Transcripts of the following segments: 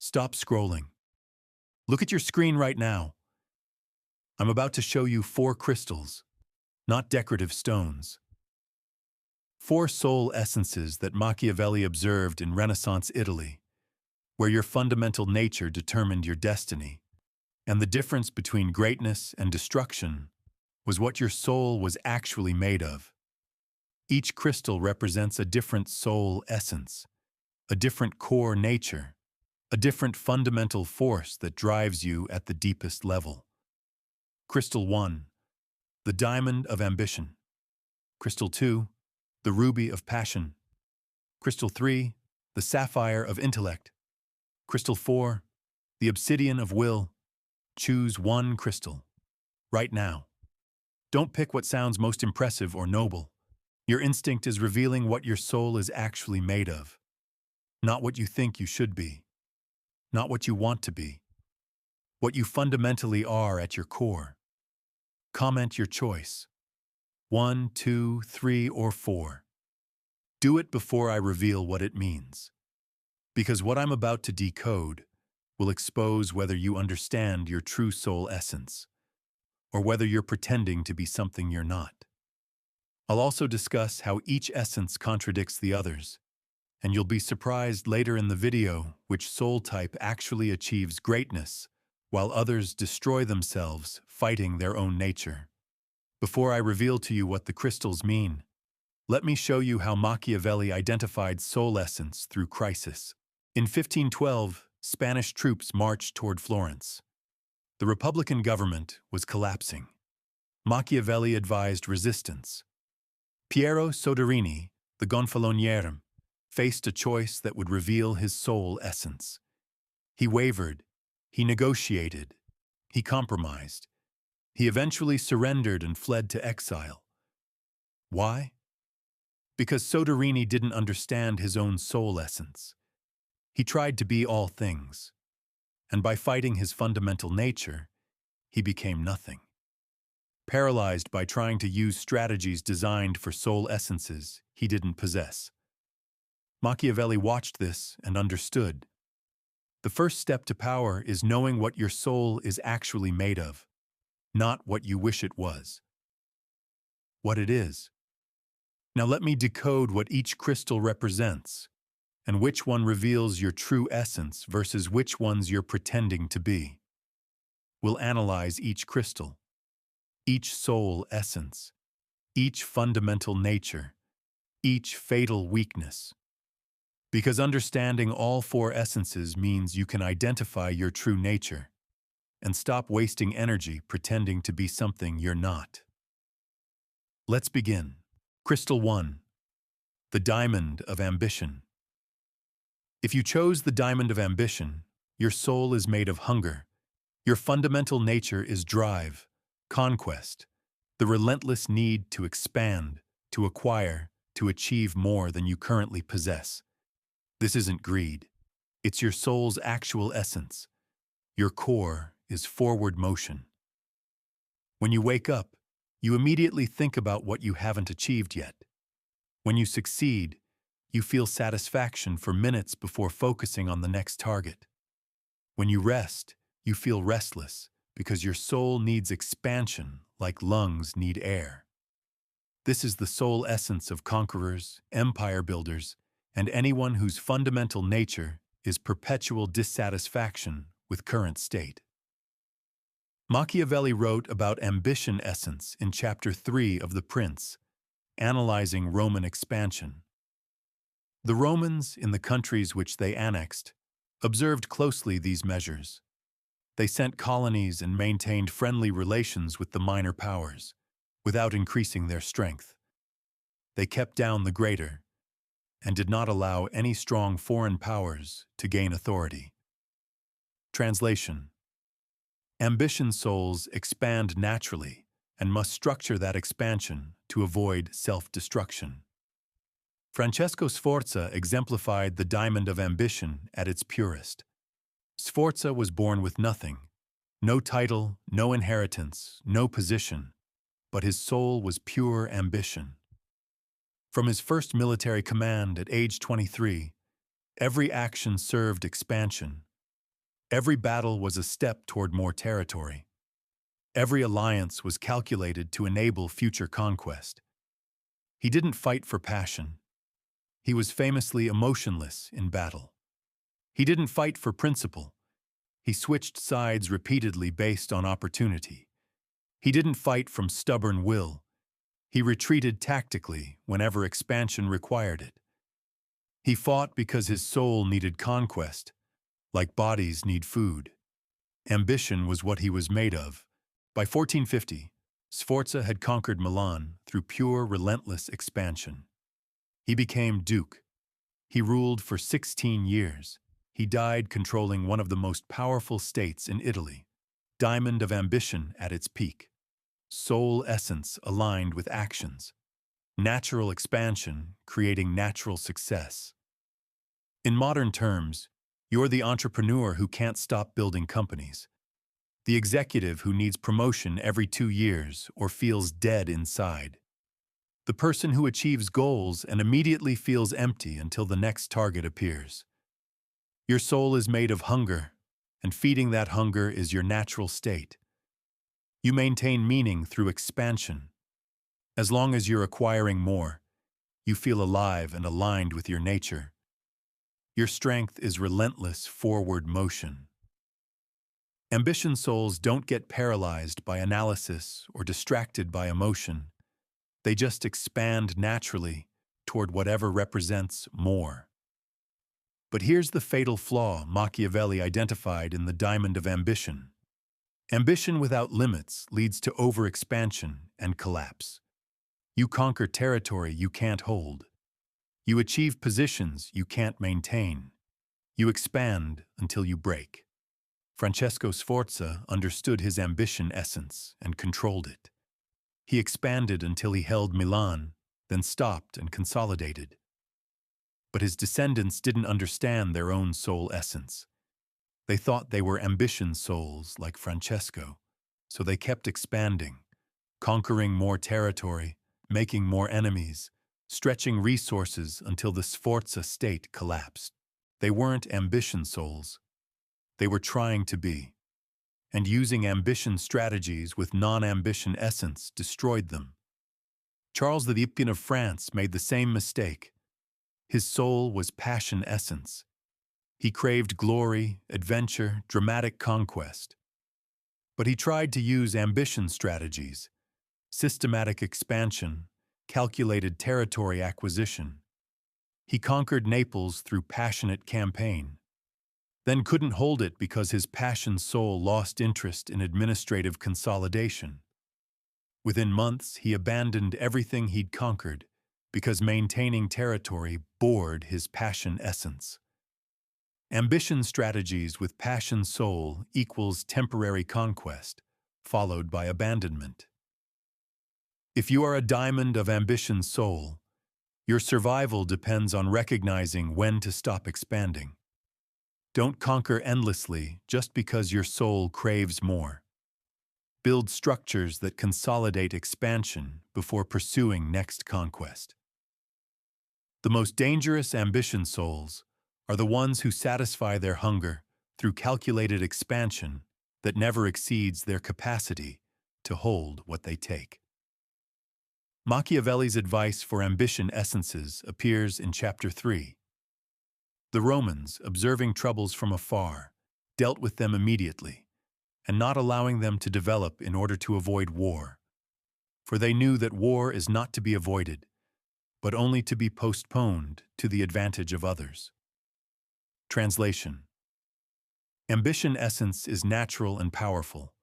Stop scrolling. Look at your screen right now. I'm about to show you 4 crystals, not decorative stones. 4 soul essences that Machiavelli observed in Renaissance Italy, where your fundamental nature determined your destiny, and the difference between greatness and destruction was what your soul was actually made of. Each crystal represents a different soul essence, a different core nature, a different fundamental force that drives you at the deepest level. Crystal 1, the diamond of ambition. Crystal 2, the ruby of passion. Crystal 3, the sapphire of intellect. Crystal 4, the obsidian of will. Choose one crystal, right now. Don't pick what sounds most impressive or noble. Your instinct is revealing what your soul is actually made of, not what you think you should be, not what you want to be, what you fundamentally are at your core. Comment your choice. 1, 2, 3, or 4. Do it before I reveal what it means. Because what I'm about to decode will expose whether you understand your true soul essence, or whether you're pretending to be something you're not. I'll also discuss how each essence contradicts the others, and you'll be surprised later in the video which soul type actually achieves greatness, while others destroy themselves fighting their own nature. Before I reveal to you what the crystals mean, let me show you how Machiavelli identified soul essence through crisis. In 1512, Spanish troops marched toward Florence. The Republican government was collapsing. Machiavelli advised resistance. Piero Soderini, the Gonfaloniere, faced a choice that would reveal his soul essence. He wavered, he negotiated, he compromised. He eventually surrendered and fled to exile. Why? Because Soderini didn't understand his own soul essence. He tried to be all things, and by fighting his fundamental nature, he became nothing. Paralyzed by trying to use strategies designed for soul essences he didn't possess. Machiavelli watched this and understood. The first step to power is knowing what your soul is actually made of, not what you wish it was. What it is. Now let me decode what each crystal represents, and which one reveals your true essence versus which ones you're pretending to be. We'll analyze each crystal, each soul essence, each fundamental nature, each fatal weakness. Because understanding all 4 essences means you can identify your true nature and stop wasting energy pretending to be something you're not. Let's begin. Crystal 1, the diamond of ambition. If you chose the diamond of ambition, your soul is made of hunger. Your fundamental nature is drive, conquest, the relentless need to expand, to acquire, to achieve more than you currently possess. This isn't greed. It's your soul's actual essence. Your core is forward motion. When you wake up, you immediately think about what you haven't achieved yet. When you succeed, you feel satisfaction for minutes before focusing on the next target. When you rest, you feel restless because your soul needs expansion like lungs need air. This is the soul essence of conquerors, empire builders, and anyone whose fundamental nature is perpetual dissatisfaction with current state. Machiavelli wrote about ambition essence in Chapter 3 of The Prince, analyzing Roman expansion. The Romans, in the countries which they annexed, observed closely these measures. They sent colonies and maintained friendly relations with the minor powers, without increasing their strength. They kept down the greater, and did not allow any strong foreign powers to gain authority. Translation: ambition souls expand naturally and must structure that expansion to avoid self-destruction. Francesco Sforza exemplified the diamond of ambition at its purest. Sforza was born with nothing, no title, no inheritance, no position, but his soul was pure ambition. From his first military command at age 23, every action served expansion, Every battle was a step toward more territory. Every alliance was calculated to enable future conquest. He didn't fight for passion. He was famously emotionless in battle. He didn't fight for principle. He switched sides repeatedly based on opportunity. He didn't fight from stubborn will. He retreated tactically whenever expansion required it. He fought because his soul needed conquest, like bodies need food. Ambition was what he was made of. By 1450, Sforza had conquered Milan through pure, relentless expansion. He became duke. He ruled for 16 years. He died controlling one of the most powerful states in Italy. Diamond of ambition at its peak. Soul essence aligned with actions. Natural expansion creating natural success. In modern terms, you're the entrepreneur who can't stop building companies. The executive who needs promotion every 2 years or feels dead inside. The person who achieves goals and immediately feels empty until the next target appears. Your soul is made of hunger, and feeding that hunger is your natural state. You maintain meaning through expansion. As long as you're acquiring more, you feel alive and aligned with your nature. Your strength is relentless forward motion. Ambition souls don't get paralyzed by analysis or distracted by emotion. They just expand naturally toward whatever represents more. But here's the fatal flaw Machiavelli identified in the Diamond of Ambition. Ambition without limits leads to overexpansion and collapse. You conquer territory you can't hold. You achieve positions you can't maintain. You expand until you break. Francesco Sforza understood his ambition essence and controlled it. He expanded until he held Milan, then stopped and consolidated. But his descendants didn't understand their own soul essence. They thought they were ambition souls like Francesco, so they kept expanding, conquering more territory, making more enemies, stretching resources until the Sforza state collapsed. They weren't ambition souls. They were trying to be. And using ambition strategies with non-ambition essence destroyed them. Charles the Ipin of France made the same mistake. His soul was passion essence. He craved glory, adventure, dramatic conquest. But he tried to use ambition strategies, systematic expansion, calculated territory acquisition. He conquered Naples through passionate campaign, then couldn't hold it because his passion soul lost interest in administrative consolidation. Within months, he abandoned everything he'd conquered because maintaining territory bored his passion essence. Ambition strategies with passion soul equals temporary conquest, followed by abandonment. If you are a diamond of ambition soul, your survival depends on recognizing when to stop expanding. Don't conquer endlessly just because your soul craves more. Build structures that consolidate expansion before pursuing next conquest. The most dangerous ambition souls are the ones who satisfy their hunger through calculated expansion that never exceeds their capacity to hold what they take. Machiavelli's advice for ambition essences appears in Chapter 3. The Romans, observing troubles from afar, dealt with them immediately, and not allowing them to develop in order to avoid war. For they knew that war is not to be avoided, but only to be postponed to the advantage of others. Translation: Ambition essence is natural and powerful,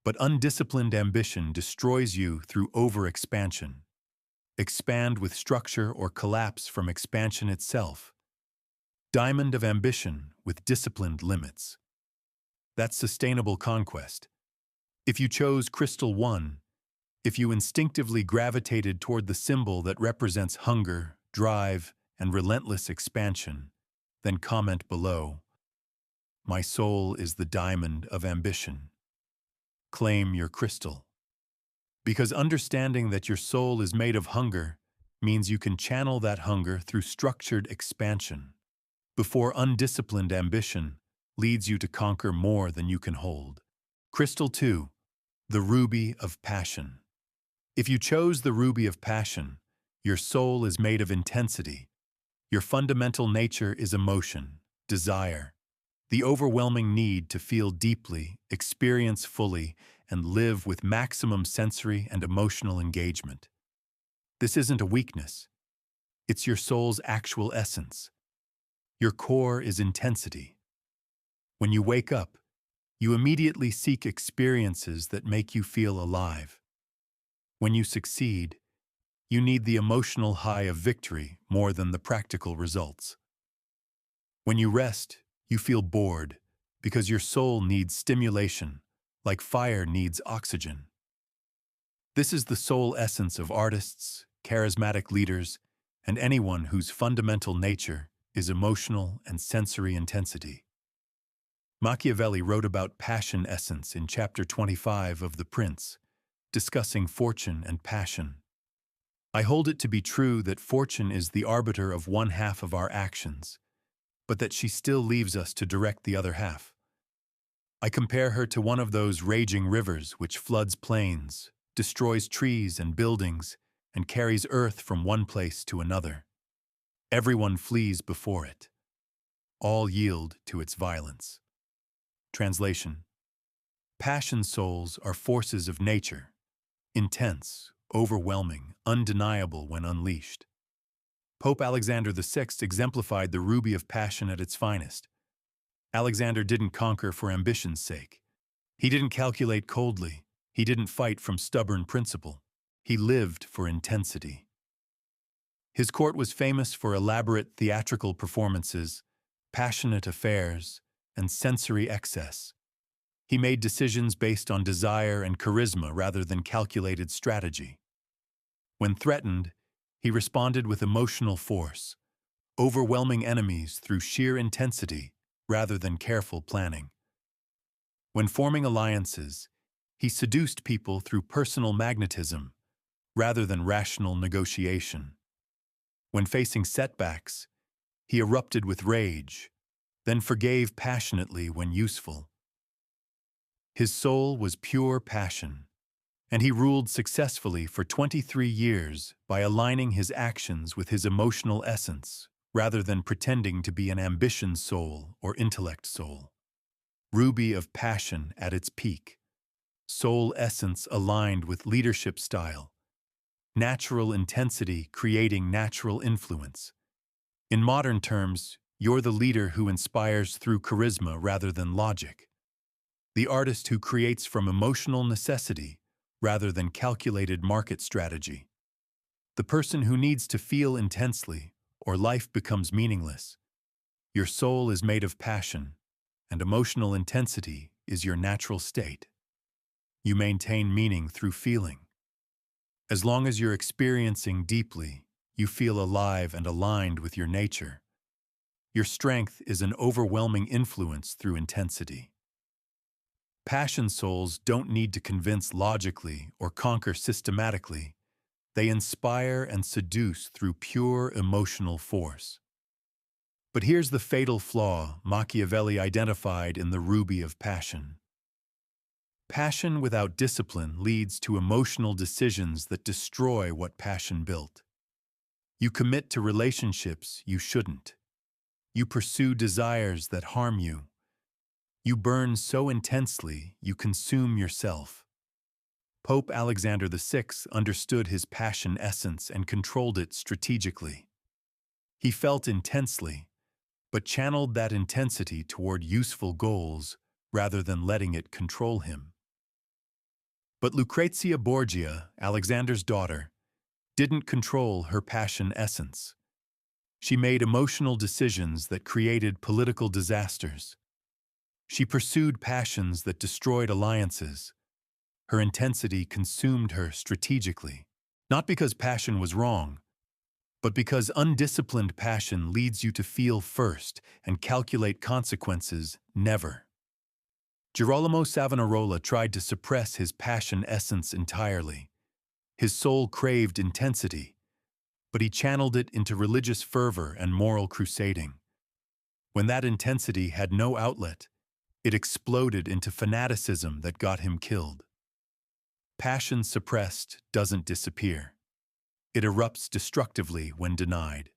but undisciplined ambition destroys you through overexpansion. Expand with structure or collapse from expansion itself. Diamond of ambition with disciplined limits. That's sustainable conquest. If you chose Crystal 1, if you instinctively gravitated toward the symbol that represents hunger, drive, and relentless expansion, then comment below, "My soul is the diamond of ambition." Claim your crystal. Because understanding that your soul is made of hunger means you can channel that hunger through structured expansion. Before undisciplined ambition, leads you to conquer more than you can hold. Crystal 2. The Ruby of Passion. If you chose the Ruby of Passion, your soul is made of intensity. Your fundamental nature is emotion, desire, the overwhelming need to feel deeply, experience fully, and live with maximum sensory and emotional engagement. This isn't a weakness. It's your soul's actual essence. Your core is intensity. When you wake up, you immediately seek experiences that make you feel alive. When you succeed, you need the emotional high of victory more than the practical results. When you rest, you feel bored because your soul needs stimulation, like fire needs oxygen. This is the soul essence of artists, charismatic leaders, and anyone whose fundamental nature is emotional and sensory intensity. Machiavelli wrote about passion essence in chapter 25 of The Prince, discussing fortune and passion. I hold it to be true that fortune is the arbiter of one half of our actions, but that she still leaves us to direct the other half. I compare her to one of those raging rivers which floods plains, destroys trees and buildings, and carries earth from one place to another. Everyone flees before it. All yield to its violence. Translation: Passion souls are forces of nature, intense, overwhelming, undeniable when unleashed. Pope Alexander VI exemplified the ruby of passion at its finest. Alexander didn't conquer for ambition's sake. He didn't calculate coldly. He didn't fight from stubborn principle. He lived for intensity. His court was famous for elaborate theatrical performances, passionate affairs, and sensory excess. He made decisions based on desire and charisma rather than calculated strategy. When threatened, he responded with emotional force, overwhelming enemies through sheer intensity rather than careful planning. When forming alliances, he seduced people through personal magnetism rather than rational negotiation. When facing setbacks, he erupted with rage, then forgave passionately when useful. His soul was pure passion, and he ruled successfully for 23 years by aligning his actions with his emotional essence rather than pretending to be an ambition soul or intellect soul. Ruby of passion at its peak, soul essence aligned with leadership style, natural intensity creating natural influence. In modern terms, you're the leader who inspires through charisma rather than logic. The artist who creates from emotional necessity rather than calculated market strategy. The person who needs to feel intensely or life becomes meaningless. Your soul is made of passion, and emotional intensity is your natural state. You maintain meaning through feeling. As long as you're experiencing deeply, you feel alive and aligned with your nature. Your strength is an overwhelming influence through intensity. Passion souls don't need to convince logically or conquer systematically. They inspire and seduce through pure emotional force. But here's the fatal flaw Machiavelli identified in the ruby of passion. Passion without discipline leads to emotional decisions that destroy what passion built. You commit to relationships you shouldn't. You pursue desires that harm you. You burn so intensely you consume yourself. Pope Alexander VI understood his passion essence and controlled it strategically. He felt intensely, but channeled that intensity toward useful goals rather than letting it control him. But Lucrezia Borgia, Alexander's daughter, didn't control her passion essence. She made emotional decisions that created political disasters. She pursued passions that destroyed alliances. Her intensity consumed her strategically, not because passion was wrong, but because undisciplined passion leads you to feel first and calculate consequences never. Girolamo Savonarola tried to suppress his passion essence entirely. His soul craved intensity, but he channeled it into religious fervor and moral crusading. When that intensity had no outlet, it exploded into fanaticism that got him killed. Passion suppressed doesn't disappear. It erupts destructively when denied.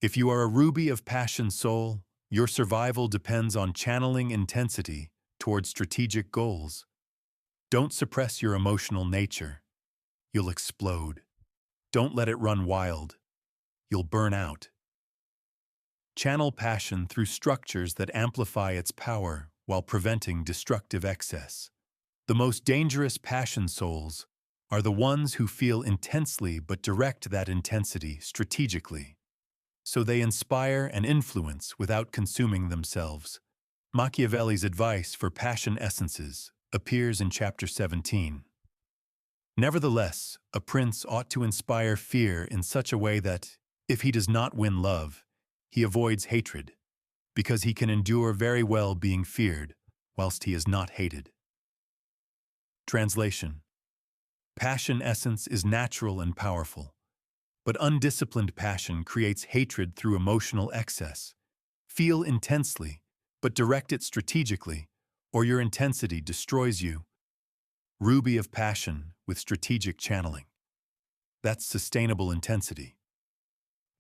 If you are a ruby of passion soul, your survival depends on channeling intensity toward strategic goals. Don't suppress your emotional nature. You'll explode. Don't let it run wild. You'll burn out. Channel passion through structures that amplify its power while preventing destructive excess. The most dangerous passion souls are the ones who feel intensely but direct that intensity strategically, so they inspire and influence without consuming themselves. Machiavelli's advice for passion essences appears in chapter 17. Nevertheless, a prince ought to inspire fear in such a way that, if he does not win love, he avoids hatred, because he can endure very well being feared, whilst he is not hated. Translation: passion essence is natural and powerful, but undisciplined passion creates hatred through emotional excess. Feel intensely, but direct it strategically, or your intensity destroys you. Ruby of passion with strategic channeling. That's sustainable intensity.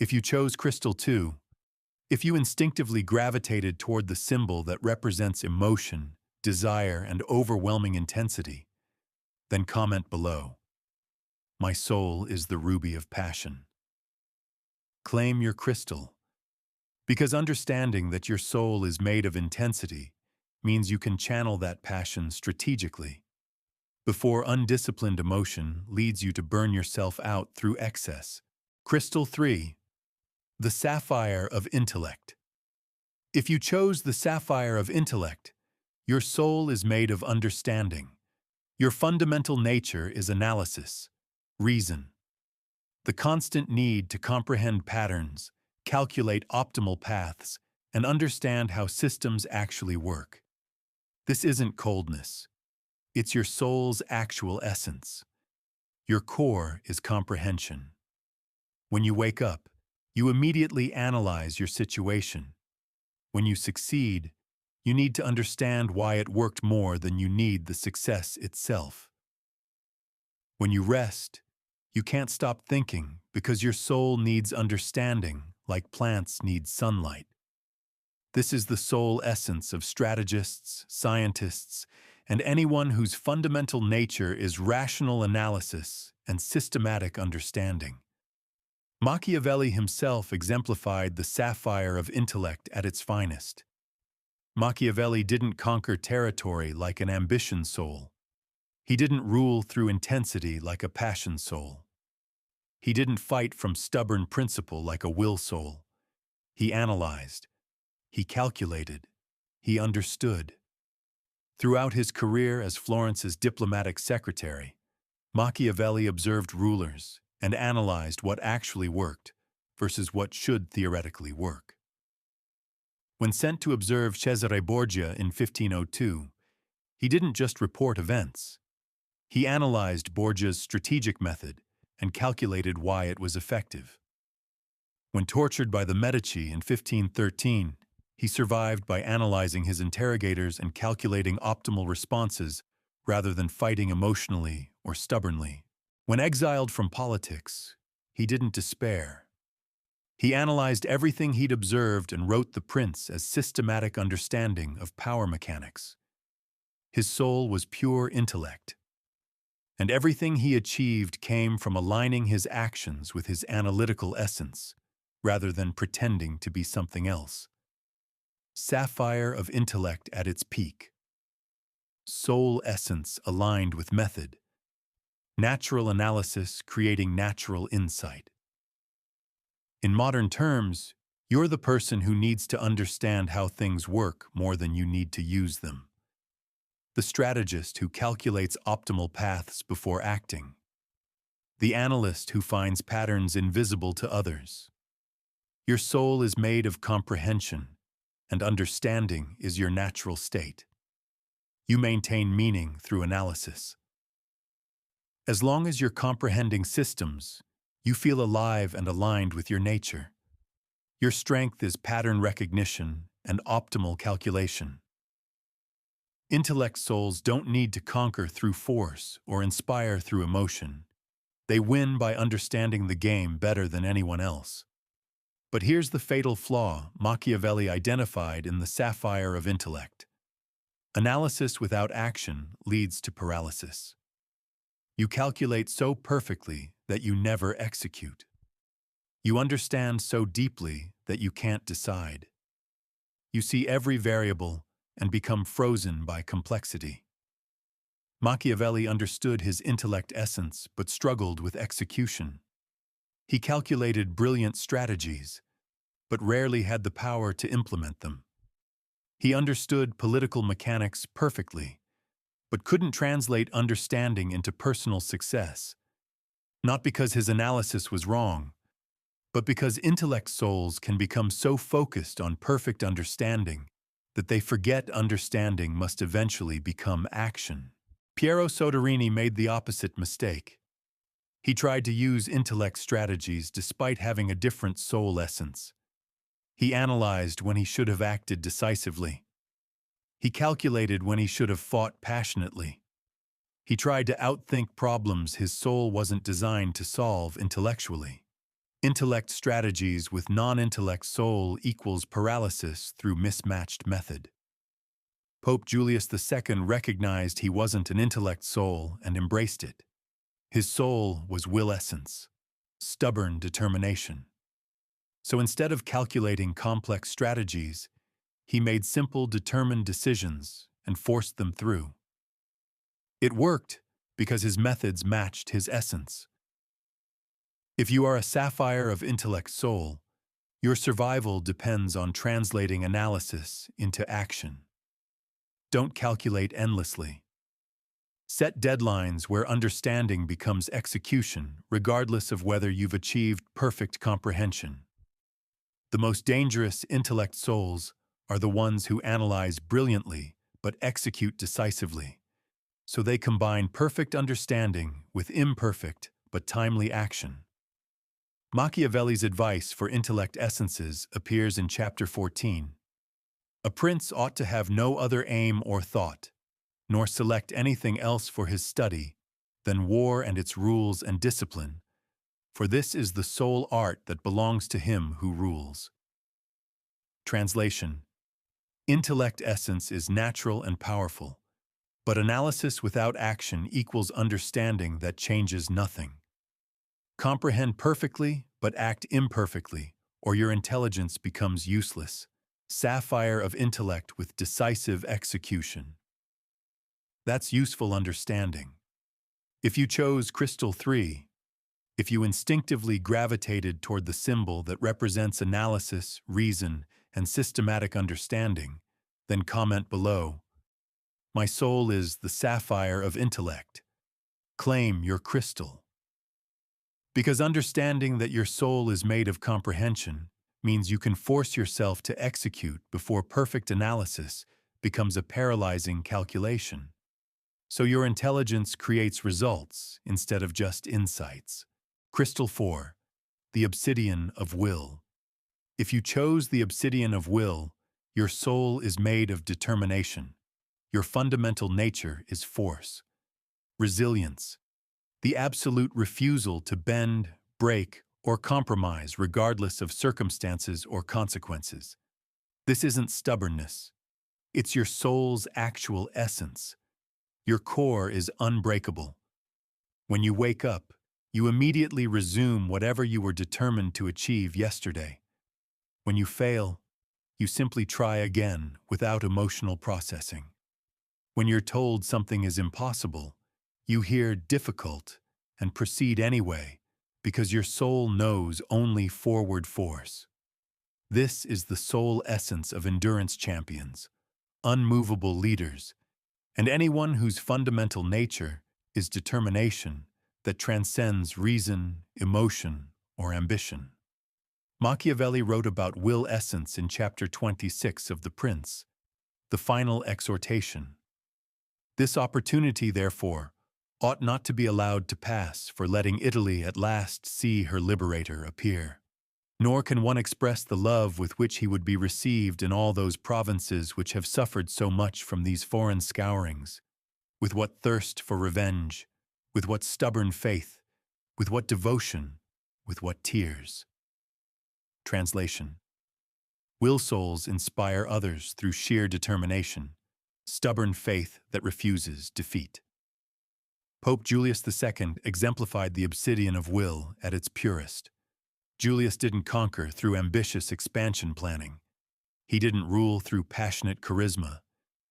If you chose Crystal 2, if you instinctively gravitated toward the symbol that represents emotion, desire, and overwhelming intensity, then comment below. My soul is the ruby of passion. Claim your crystal, because understanding that your soul is made of intensity means you can channel that passion strategically, before undisciplined emotion leads you to burn yourself out through excess. Crystal 3. The Sapphire of Intellect. If you chose the Sapphire of Intellect, your soul is made of understanding. Your fundamental nature is analysis, reason. The constant need to comprehend patterns, calculate optimal paths, and understand how systems actually work. This isn't coldness. It's your soul's actual essence. Your core is comprehension. When you wake up, you immediately analyze your situation. When you succeed, you need to understand why it worked more than you need the success itself. When you rest, you can't stop thinking because your soul needs understanding like plants need sunlight. This is the soul essence of strategists, scientists, and anyone whose fundamental nature is rational analysis and systematic understanding. Machiavelli himself exemplified the sapphire of intellect at its finest. Machiavelli didn't conquer territory like an ambition soul. He didn't rule through intensity like a passion soul. He didn't fight from stubborn principle like a will soul. He analyzed. He calculated. He understood. Throughout his career as Florence's diplomatic secretary, Machiavelli observed rulers and analyzed what actually worked versus what should theoretically work. When sent to observe Cesare Borgia in 1502, he didn't just report events. He analyzed Borgia's strategic method and calculated why it was effective. When tortured by the Medici in 1513, he survived by analyzing his interrogators and calculating optimal responses rather than fighting emotionally or stubbornly. When exiled from politics, he didn't despair. He analyzed everything he'd observed and wrote The Prince as systematic understanding of power mechanics. His soul was pure intellect, and everything he achieved came from aligning his actions with his analytical essence, rather than pretending to be something else. Sapphire of intellect at its peak. Soul essence aligned with method. Natural analysis creating natural insight. In modern terms, you're the person who needs to understand how things work more than you need to use them. The strategist who calculates optimal paths before acting. The analyst who finds patterns invisible to others. Your soul is made of comprehension, and understanding is your natural state. You maintain meaning through analysis. As long as you're comprehending systems, you feel alive and aligned with your nature. Your strength is pattern recognition and optimal calculation. Intellect souls don't need to conquer through force or inspire through emotion. They win by understanding the game better than anyone else. But here's the fatal flaw Machiavelli identified in the Sapphire of Intellect. Analysis without action leads to paralysis. You calculate so perfectly that you never execute. You understand so deeply that you can't decide. You see every variable and become frozen by complexity. Machiavelli understood his intellect essence but struggled with execution. He calculated brilliant strategies, but rarely had the power to implement them. He understood political mechanics perfectly, but couldn't translate understanding into personal success, not because his analysis was wrong, but because intellect souls can become so focused on perfect understanding that they forget understanding must eventually become action. Piero Soderini made the opposite mistake. He tried to use intellect strategies despite having a different soul essence. He analyzed when he should have acted decisively. He calculated when he should have fought passionately. He tried to outthink problems his soul wasn't designed to solve intellectually. Intellect strategies with non-intellect soul equals paralysis through mismatched method. Pope Julius II recognized he wasn't an intellect soul and embraced it. His soul was will essence, stubborn determination. So instead of calculating complex strategies, he made simple, determined decisions and forced them through. It worked because his methods matched his essence. If you are a sapphire of intellect soul, your survival depends on translating analysis into action. Don't calculate endlessly. Set deadlines where understanding becomes execution, regardless of whether you've achieved perfect comprehension. The most dangerous intellect souls are the ones who analyze brilliantly but execute decisively. So they combine perfect understanding with imperfect but timely action. Machiavelli's advice for intellect essences appears in Chapter 14. A prince ought to have no other aim or thought, nor select anything else for his study than war and its rules and discipline, for this is the sole art that belongs to him who rules. Translation: Intellect essence is natural and powerful, but analysis without action equals understanding that changes nothing. Comprehend perfectly, but act imperfectly, or your intelligence becomes useless. Sapphire of Intellect with decisive execution. That's useful understanding. If you chose Crystal 3, if you instinctively gravitated toward the symbol that represents analysis, reason, and systematic understanding, then comment below. My soul is the Sapphire of Intellect. Claim your crystal. Because understanding that your soul is made of comprehension means you can force yourself to execute before perfect analysis becomes a paralyzing calculation. So your intelligence creates results instead of just insights. Crystal 4, the Obsidian of Will. If you chose the Obsidian of Will, your soul is made of determination. Your fundamental nature is force, resilience, the absolute refusal to bend, break, or compromise regardless of circumstances or consequences. This isn't stubbornness. It's your soul's actual essence. Your core is unbreakable. When you wake up, you immediately resume whatever you were determined to achieve yesterday. When you fail, you simply try again without emotional processing. When you're told something is impossible, you hear difficult and proceed anyway because your soul knows only forward force. This is the soul essence of endurance champions, unmovable leaders, and anyone whose fundamental nature is determination that transcends reason, emotion, or ambition. Machiavelli wrote about will essence in Chapter 26 of The Prince, the final exhortation. This opportunity, therefore, ought not to be allowed to pass for letting Italy at last see her liberator appear. Nor can one express the love with which he would be received in all those provinces which have suffered so much from these foreign scourings, with what thirst for revenge, with what stubborn faith, with what devotion, with what tears. Translation. Will souls inspire others through sheer determination, stubborn faith that refuses defeat. Pope Julius II exemplified the Obsidian of Will at its purest. Julius didn't conquer through ambitious expansion planning. He didn't rule through passionate charisma.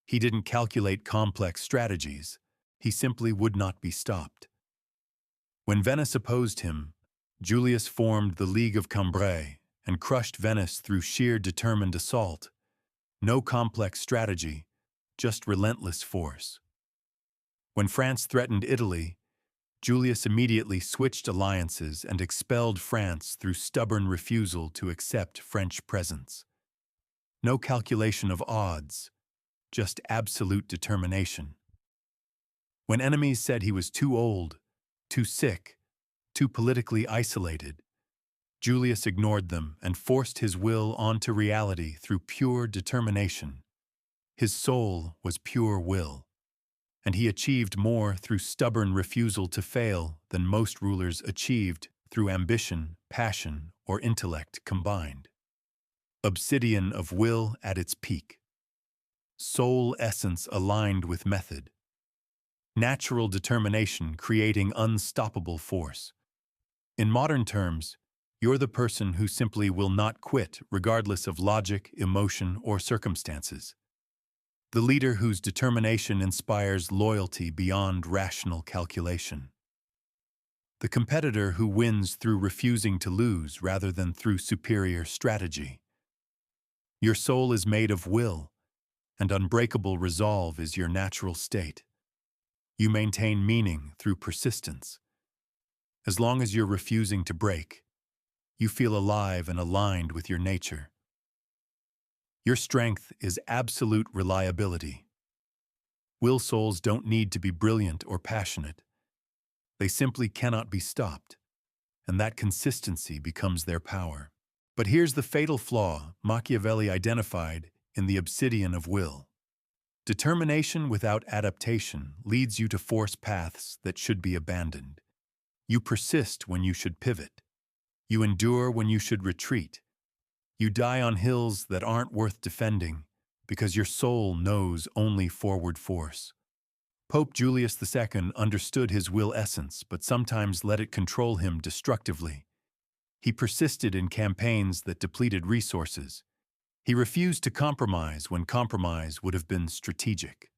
He didn't calculate complex strategies. He simply would not be stopped. When Venice opposed him, Julius formed the League of Cambrai and crushed Venice through sheer determined assault. No complex strategy, just relentless force. When France threatened Italy, Julius immediately switched alliances and expelled France through stubborn refusal to accept French presence. No calculation of odds, just absolute determination. When enemies said he was too old, too sick, too politically isolated, Julius ignored them and forced his will onto reality through pure determination. His soul was pure will, and he achieved more through stubborn refusal to fail than most rulers achieved through ambition, passion, or intellect combined. Obsidian of Will at its peak. Soul essence aligned with method. Natural determination creating unstoppable force. In modern terms, you're the person who simply will not quit regardless of logic, emotion, or circumstances. The leader whose determination inspires loyalty beyond rational calculation. The competitor who wins through refusing to lose rather than through superior strategy. Your soul is made of will, and unbreakable resolve is your natural state. You maintain meaning through persistence. As long as you're refusing to break, you feel alive and aligned with your nature. Your strength is absolute reliability. Will souls don't need to be brilliant or passionate. They simply cannot be stopped, and that consistency becomes their power. But here's the fatal flaw Machiavelli identified in the Obsidian of Will. Determination without adaptation leads you to force paths that should be abandoned. You persist when you should pivot. You endure when you should retreat. You die on hills that aren't worth defending because your soul knows only forward force. Pope Julius II understood his will essence, but sometimes let it control him destructively. He persisted in campaigns that depleted resources. He refused to compromise when compromise would have been strategic.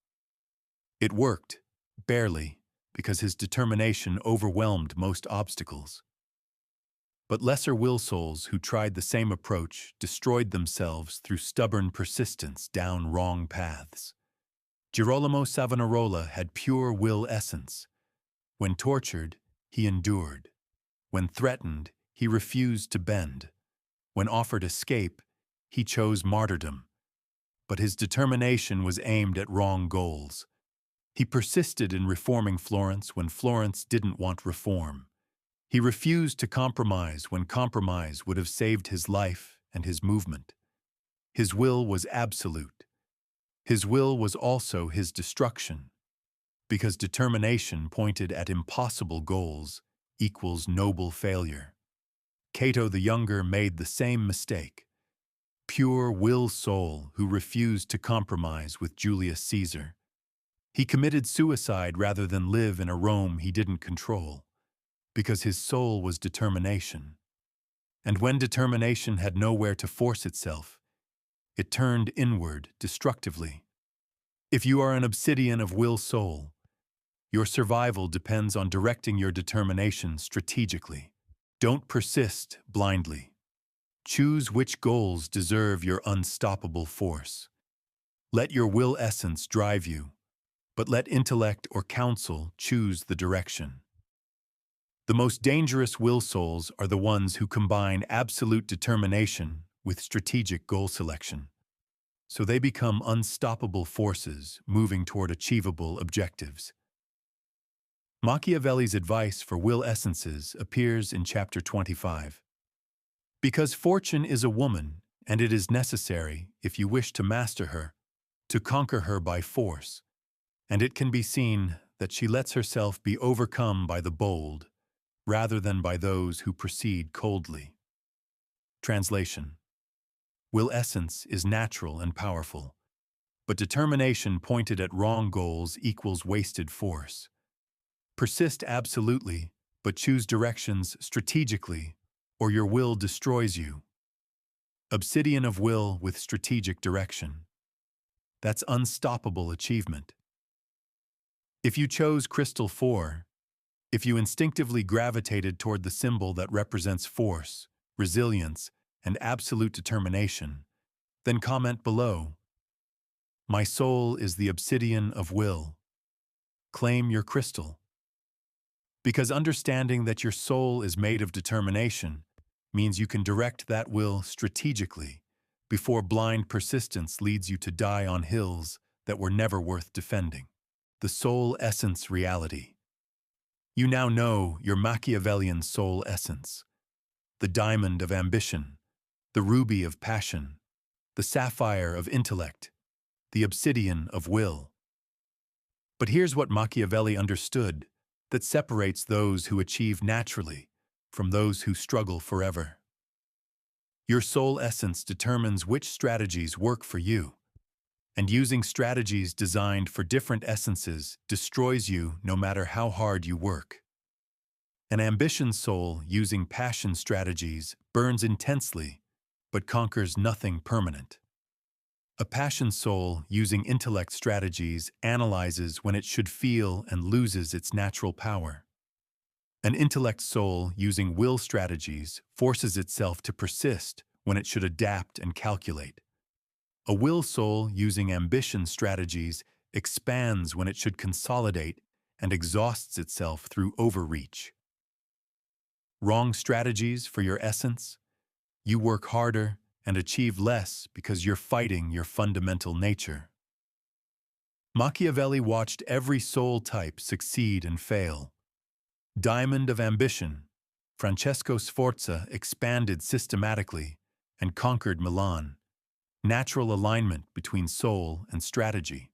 It worked, barely, because his determination overwhelmed most obstacles. But lesser will souls who tried the same approach destroyed themselves through stubborn persistence down wrong paths. Girolamo Savonarola had pure will essence. When tortured, he endured. When threatened, he refused to bend. When offered escape, he chose martyrdom. But his determination was aimed at wrong goals. He persisted in reforming Florence when Florence didn't want reform. He refused to compromise when compromise would have saved his life and his movement. His will was absolute. His will was also his destruction, because determination pointed at impossible goals equals noble failure. Cato the Younger made the same mistake. Pure will soul who refused to compromise with Julius Caesar. He committed suicide rather than live in a Rome he didn't control, because his soul was determination. And when determination had nowhere to force itself, it turned inward destructively. If you are an obsidian of will soul, your survival depends on directing your determination strategically. Don't persist blindly. Choose which goals deserve your unstoppable force. Let your will essence drive you, but let intellect or counsel choose the direction. The most dangerous will souls are the ones who combine absolute determination with strategic goal selection. So they become unstoppable forces moving toward achievable objectives. Machiavelli's advice for will essences appears in chapter 25. Because fortune is a woman, and it is necessary, if you wish to master her, to conquer her by force, and it can be seen that she lets herself be overcome by the bold, rather than by those who proceed coldly. Translation: Will essence is natural and powerful, but determination pointed at wrong goals equals wasted force. Persist absolutely, but choose directions strategically, or your will destroys you. Obsidian of Will with strategic direction. That's unstoppable achievement. If you chose Crystal 4, if you instinctively gravitated toward the symbol that represents force, resilience, and absolute determination, then comment below. My soul is the Obsidian of Will. Claim your crystal. Because understanding that your soul is made of determination means you can direct that will strategically before blind persistence leads you to die on hills that were never worth defending. The soul essence reality. You now know your Machiavellian soul essence. The diamond of ambition, the ruby of passion, the sapphire of intellect, the obsidian of will. But here's what Machiavelli understood that separates those who achieve naturally from those who struggle forever. Your soul essence determines which strategies work for you, and using strategies designed for different essences destroys you no matter how hard you work. An ambition soul using passion strategies burns intensely, but conquers nothing permanent. A passion soul using intellect strategies analyzes when it should feel and loses its natural power. An intellect soul using will strategies forces itself to persist when it should adapt and calculate. A will soul using ambition strategies expands when it should consolidate and exhausts itself through overreach. Wrong strategies for your essence? You work harder and achieve less because you're fighting your fundamental nature. Machiavelli watched every soul type succeed and fail. Diamond of ambition, Francesco Sforza expanded systematically and conquered Milan. Natural alignment between soul and strategy.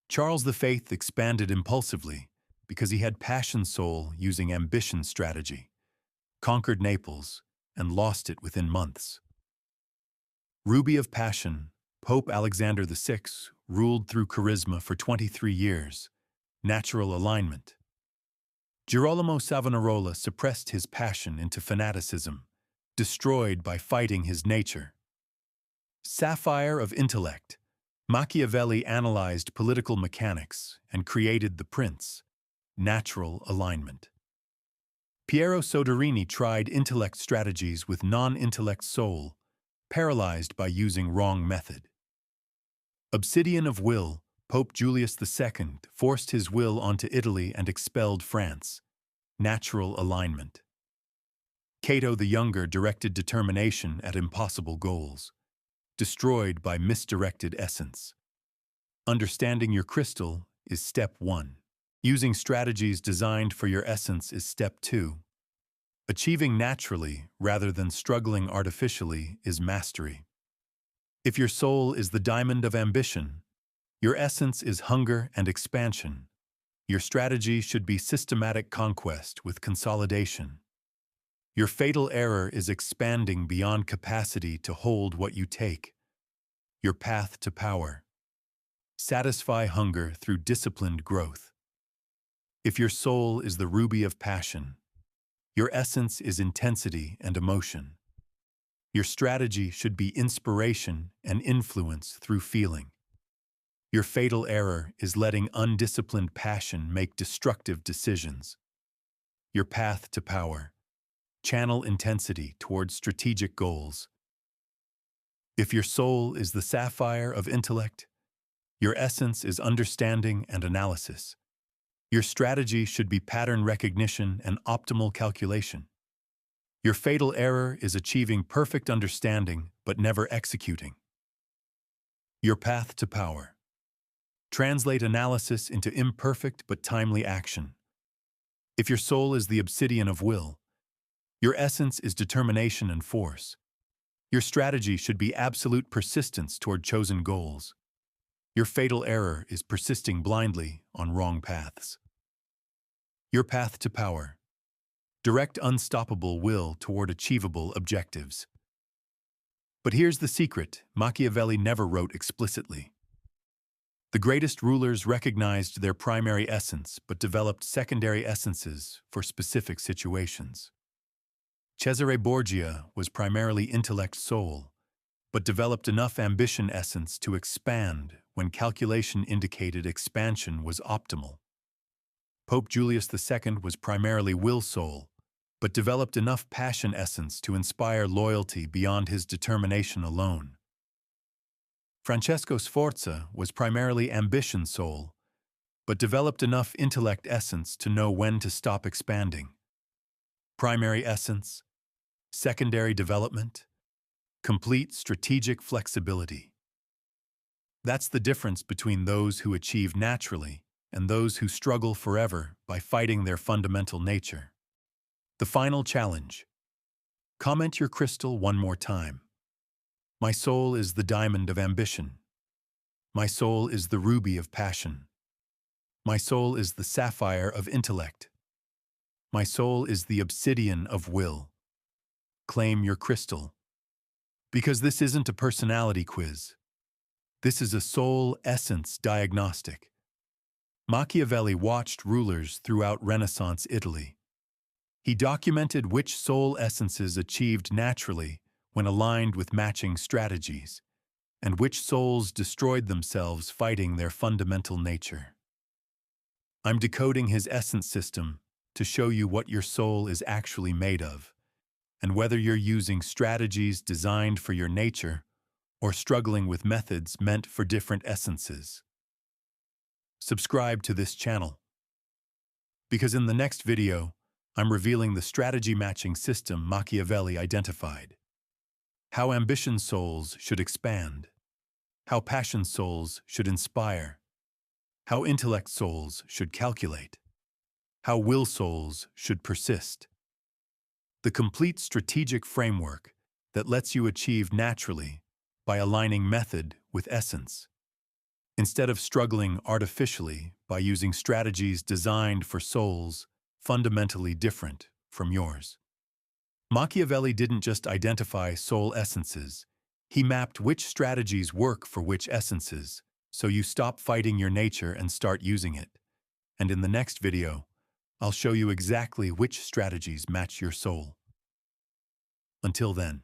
Charles V expanded impulsively because he had passion soul using ambition strategy, conquered Naples, and lost it within months. Ruby of passion, Pope Alexander VI ruled through charisma for 23 years, natural alignment. Girolamo Savonarola suppressed his passion into fanaticism, destroyed by fighting his nature. Sapphire of Intellect, Machiavelli analyzed political mechanics and created the prince, natural alignment. Piero Soderini tried intellect strategies with non-intellect soul, paralyzed by using wrong method. Obsidian of Will, Pope Julius II forced his will onto Italy and expelled France, natural alignment. Cato the Younger directed determination at impossible goals, destroyed by misdirected essence. Understanding your crystal is step 1. Using strategies designed for your essence is step 2. Achieving naturally rather than struggling artificially is mastery. If your soul is the diamond of ambition, your essence is hunger and expansion. Your strategy should be systematic conquest with consolidation. Your fatal error is expanding beyond capacity to hold what you take. Your path to power. Satisfy hunger through disciplined growth. If your soul is the ruby of passion, your essence is intensity and emotion. Your strategy should be inspiration and influence through feeling. Your fatal error is letting undisciplined passion make destructive decisions. Your path to power. Channel intensity towards strategic goals. If your soul is the sapphire of intellect, your essence is understanding and analysis. Your strategy should be pattern recognition and optimal calculation. Your fatal error is achieving perfect understanding but never executing. Your path to power. Translate analysis into imperfect but timely action. If your soul is the obsidian of will, Your essence is determination and force. Your strategy should be absolute persistence toward chosen goals. Your fatal error is persisting blindly on wrong paths. Your path to power. Direct unstoppable will toward achievable objectives. But here's the secret Machiavelli never wrote explicitly. The greatest rulers recognized their primary essence but developed secondary essences for specific situations. Cesare Borgia was primarily intellect soul, but developed enough ambition essence to expand when calculation indicated expansion was optimal. Pope Julius II was primarily will soul, but developed enough passion essence to inspire loyalty beyond his determination alone. Francesco Sforza was primarily ambition soul, but developed enough intellect essence to know when to stop expanding. Primary essence, secondary development, complete strategic flexibility. That's the difference between those who achieve naturally and those who struggle forever by fighting their fundamental nature. The final challenge. Comment your crystal one more time. My soul is the diamond of ambition. My soul is the ruby of passion. My soul is the sapphire of intellect. My soul is the obsidian of will. Claim your crystal. Because this isn't a personality quiz. This is a soul essence diagnostic. Machiavelli watched rulers throughout Renaissance Italy. He documented which soul essences achieved naturally when aligned with matching strategies, and which souls destroyed themselves fighting their fundamental nature. I'm decoding his essence system to show you what your soul is actually made of, and whether you're using strategies designed for your nature or struggling with methods meant for different essences. Subscribe to this channel, because in the next video, I'm revealing the strategy matching system Machiavelli identified. How ambition souls should expand. How passion souls should inspire. How intellect souls should calculate. How will souls should persist. The complete strategic framework that lets you achieve naturally by aligning method with essence, instead of struggling artificially by using strategies designed for souls fundamentally different from yours. Machiavelli didn't just identify soul essences, he mapped which strategies work for which essences, so you stop fighting your nature and start using it. And in the next video, I'll show you exactly which strategies match your soul. Until then,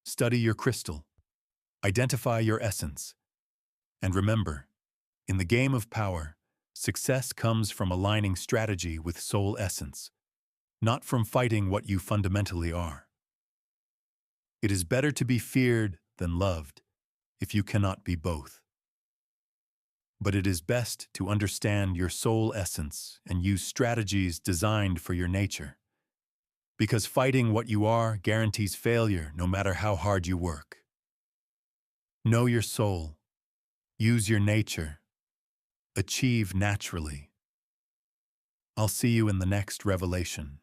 study your crystal, identify your essence, and remember, in the game of power, success comes from aligning strategy with soul essence, not from fighting what you fundamentally are. It is better to be feared than loved if you cannot be both. But it is best to understand your soul essence and use strategies designed for your nature, because fighting what you are guarantees failure no matter how hard you work. Know your soul, use your nature, achieve naturally. I'll see you in the next revelation.